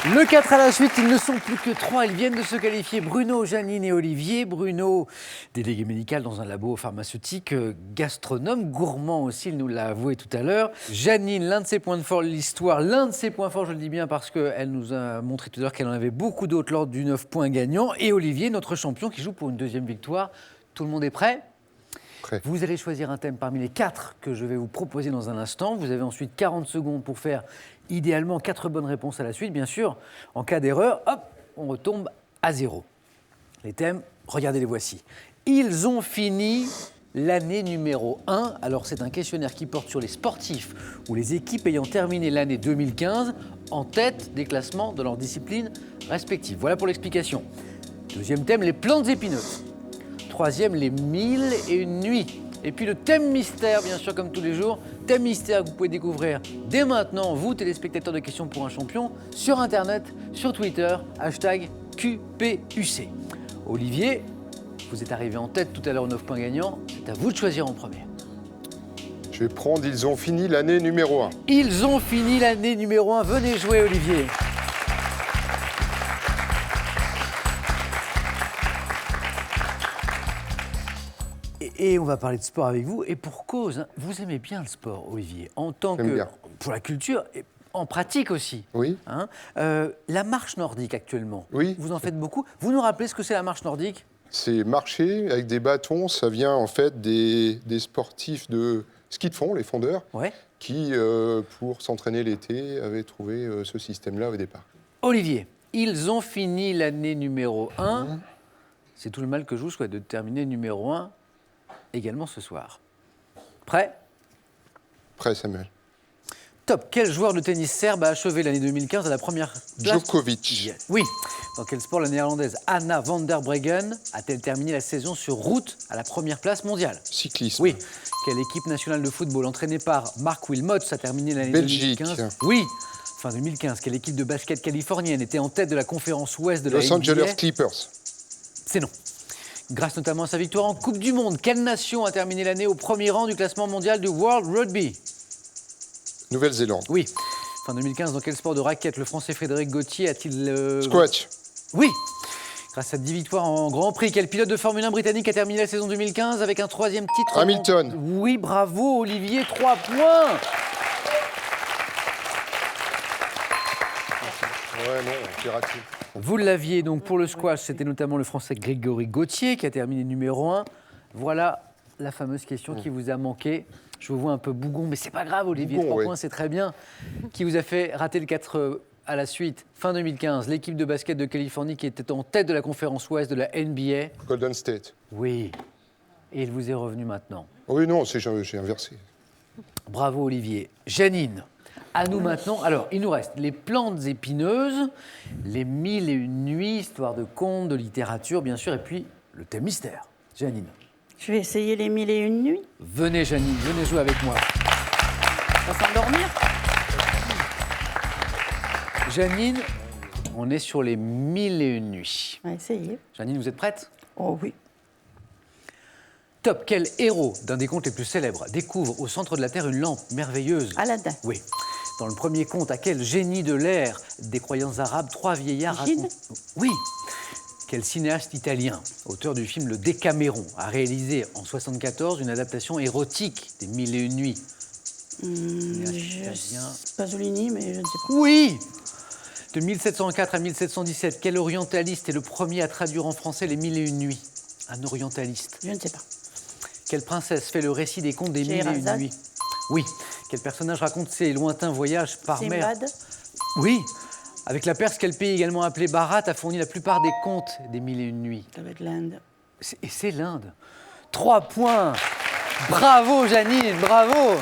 Le 4 à la suite, ils ne sont plus que 3. Ils viennent de se qualifier. Bruno, Janine et Olivier. Bruno, délégué médical dans un labo pharmaceutique, gastronome, gourmand aussi, il nous l'a avoué tout à l'heure. Janine, l'un de ses points de force, l'histoire, l'un de ses points forts, je le dis bien parce qu'elle nous a montré tout à l'heure qu'elle en avait beaucoup d'autres lors du 9 points gagnant. Et Olivier, notre champion, qui joue pour une deuxième victoire. Tout le monde est prêt ? Prêt. Vous allez choisir un thème parmi les 4 que je vais vous proposer dans un instant. Vous avez ensuite 40 secondes pour faire idéalement 4 bonnes réponses à la suite. Bien sûr, en cas d'erreur, hop, on retombe à 0. Les thèmes, regardez les voici. Ils ont fini l'année numéro 1. Alors c'est un questionnaire qui porte sur les sportifs ou les équipes ayant terminé l'année 2015 en tête des classements de leurs disciplines respectives. Voilà pour l'explication. Deuxième thème, les plantes épineuses. Troisième, les 1001 nuits. Et puis le thème mystère, bien sûr, comme tous les jours. Thème mystère que vous pouvez découvrir dès maintenant, vous, téléspectateurs de Questions pour un champion, sur Internet, sur Twitter, hashtag QPUC. Olivier, vous êtes arrivé en tête tout à l'heure au 9 points gagnants. C'est à vous de choisir en premier. Je vais prendre, ils ont fini l'année numéro 1. Ils ont fini l'année numéro 1. Venez jouer, Olivier. Et on va parler de sport avec vous, et pour cause, hein, vous aimez bien le sport, Olivier, en tant que, bien. pour la culture, et en pratique aussi. Oui. Hein, la marche nordique actuellement, Oui. vous en faites beaucoup. Vous nous rappelez ce que c'est la marche nordique ? C'est marcher avec des bâtons, ça vient en fait des sportifs de ski de fond, les fondeurs, Ouais. qui, pour s'entraîner l'été, avaient trouvé ce système-là au départ. Olivier, ils ont fini l'année numéro 1. C'est tout le mal que je vous souhaite de terminer numéro 1 également ce soir. Prêt ? Prêt, Samuel. Top. Quel joueur de tennis serbe a achevé l'année 2015 à la première place ? Djokovic. Oui. Dans quel sport la néerlandaise Anna van der Breggen a-t-elle terminé la saison sur route à la première place mondiale ? Cyclisme. Oui. Quelle équipe nationale de football entraînée par Mark Wilmots a terminé l'année Belgique. 2015 ? Oui. Fin 2015. Quelle équipe de basket californienne était en tête de la conférence ouest de la Los NBA ? Angeles Clippers. C'est non. Grâce notamment à sa victoire en Coupe du Monde, quelle nation a terminé l'année au premier rang du classement mondial du World Rugby ? Nouvelle-Zélande. Oui. Fin 2015, dans quel sport de raquette le Français Frédéric Gauthier a-t-il... Squash. Oui. Grâce à 10 victoires en Grand Prix, quel pilote de Formule 1 britannique a terminé la saison 2015 avec un 3e titre ? Hamilton. Oui, bravo Olivier, 3 points. Ouais, non, j'ai raté. Vous l'aviez donc pour le squash, c'était notamment le Français Grégory Gauthier qui a terminé numéro 1. Voilà la fameuse question qui vous a manqué. Je vous vois un peu bougon, mais c'est pas grave Olivier, Bougon, 3 ouais. points c'est très bien. Qui vous a fait rater le 4 à la suite, fin 2015, l'équipe de basket de Californie qui était en tête de la conférence ouest de la NBA. Golden State. Oui, et il vous est revenu maintenant. Oui, non, j'ai inversé. Bravo Olivier. Janine, à nous maintenant. Alors, il nous reste les plantes épineuses, les 1001 nuits, histoire de contes, de littérature, bien sûr, et puis le thème mystère. Janine. Je vais essayer les 1001 nuits. Venez Janine, venez jouer avec moi. On va s'endormir. Janine, on est sur les 1001 nuits. On va essayer. Janine, vous êtes prête ? Oh oui. Top, quel héros d'un des contes les plus célèbres découvre au centre de la Terre une lampe merveilleuse ? Aladdin. Oui. Dans le premier conte, à quel génie de l'ère des croyances arabes 3 vieillards Gide. racontent... Oui. Quel cinéaste italien, auteur du film Le Décaméron, a réalisé en 1974 une adaptation érotique des 1001 nuits ? Pasolini, mais je ne sais pas. Oui. De 1704 à 1717, quel orientaliste est le premier à traduire en français les 1001 nuits ? Un orientaliste. Je ne sais pas. Quelle princesse fait le récit des contes des 1001 Scheherazade. nuits ? Oui. Quel personnage raconte ses lointains voyages par mer ? Simbad. Oui. Avec la Perse, quel pays également appelé Bharat a fourni la plupart des contes des 1001 nuits ? Ça va être l'Inde. Et c'est l'Inde. 3 points. Bravo Janine, bravo.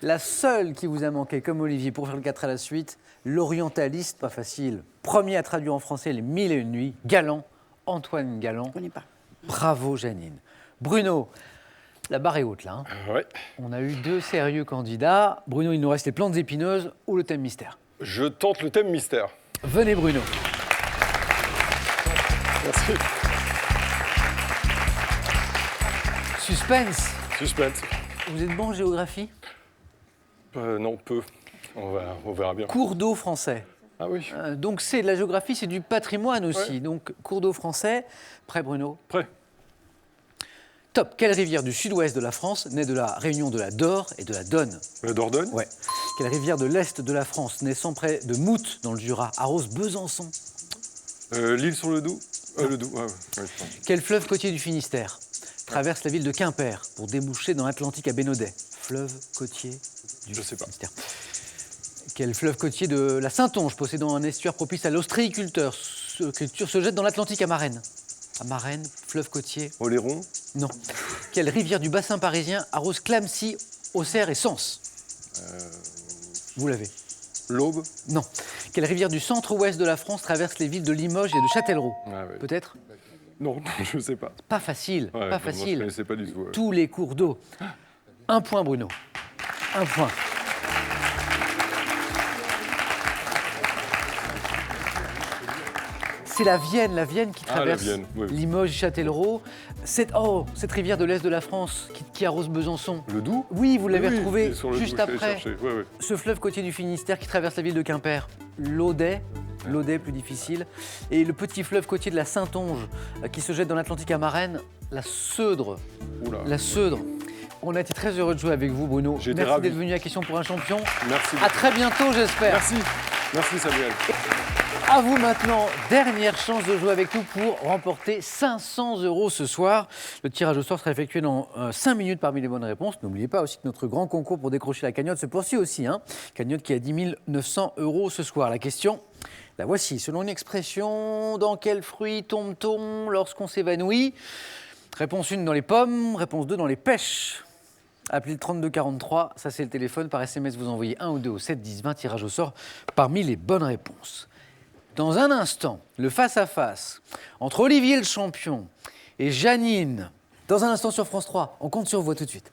La seule qui vous a manqué, comme Olivier, pour faire le 4 à la suite, l'orientaliste, pas facile. Premier à traduire en français les 1001 nuits, Galland, Antoine Galland. Je ne connais pas. Bravo Janine. Bruno, la barre est haute là. Hein. Ouais. On a eu 2 sérieux candidats. Bruno, il nous reste les plantes épineuses ou le thème mystère. Je tente le thème mystère. Venez Bruno. Merci. Suspense. Suspense. Vous êtes bon en géographie ? Non, peu. On verra bien. Cours d'eau français. Ah oui, Donc c'est de la géographie, c'est du patrimoine aussi. Ouais. Donc cours d'eau français. Prêt Bruno? prêt. Top. Quelle rivière du sud-ouest de la France naît de la réunion de la Dore et de la Donne? La Dordogne. Ouais. Quelle rivière de l'est de la France, naissant près de Mout, dans le Jura, arrose Besançon? L'île sur le Doubs. Le Doubs, ouais. Quel fleuve côtier du Finistère traverse la ville de Quimper pour déboucher dans l'Atlantique à Bénodet? Fleuve côtier du Je sais pas. Finistère. Quel fleuve côtier de la Saintonge, possédant un estuaire propice à l'ostréiculture, se jette dans l'Atlantique à Marennes? À Marennes, fleuve côtier? Oléron. Non. Quelle rivière du bassin parisien arrose Clamecy, Auxerre et Sens? Vous l'avez? L'Aube. Non. Quelle rivière du centre-ouest de la France traverse les villes de Limoges et de Châtellerault? Ah, ouais. Peut-être? Non, je sais pas. Pas facile, Ouais, pas moi, je facile. connaissais pas du tout. Ouais. Tous les cours d'eau. 1 point, Bruno. 1 point. C'est la Vienne qui Ah, la traverse Vienne, oui. Limoges, Châtellerault. Cette rivière de l'est de la France qui arrose Besançon. Le Doubs. Oui, vous l'avez Oui, retrouvé il est sur le juste Doubs, je l'ai après. cherché. Ouais, ouais. Ce fleuve côtier du Finistère qui traverse la ville de Quimper, l'Audet, plus difficile, et le petit fleuve côtier de la Saintonge qui se jette dans l'Atlantique à Marennes, la Seudre. Oula. La Seudre. On a été très heureux de jouer avec vous, Bruno. J'ai été Merci ravi. d'être venu à Question pour un champion. Merci. À très bientôt, j'espère. Merci. Merci Samuel. À vous maintenant, dernière chance de jouer avec nous pour remporter 500 € ce soir. Le tirage au sort sera effectué dans 5 minutes parmi les bonnes réponses. N'oubliez pas aussi que notre grand concours pour décrocher la cagnotte se poursuit aussi. Cagnotte qui a 10 900 € ce soir. La question, la voici. Selon une expression, dans quel fruit tombe-t-on lorsqu'on s'évanouit? Réponse 1 dans les pommes, réponse 2 dans les pêches. Appelez le 3243, ça c'est le téléphone. Par SMS, vous envoyez 1 ou 2 au 7 10 20, tirage au sort parmi les bonnes réponses. Dans un instant, le face-à-face entre Olivier le champion et Janine. Dans un instant sur France 3, on compte sur vous, à tout de suite.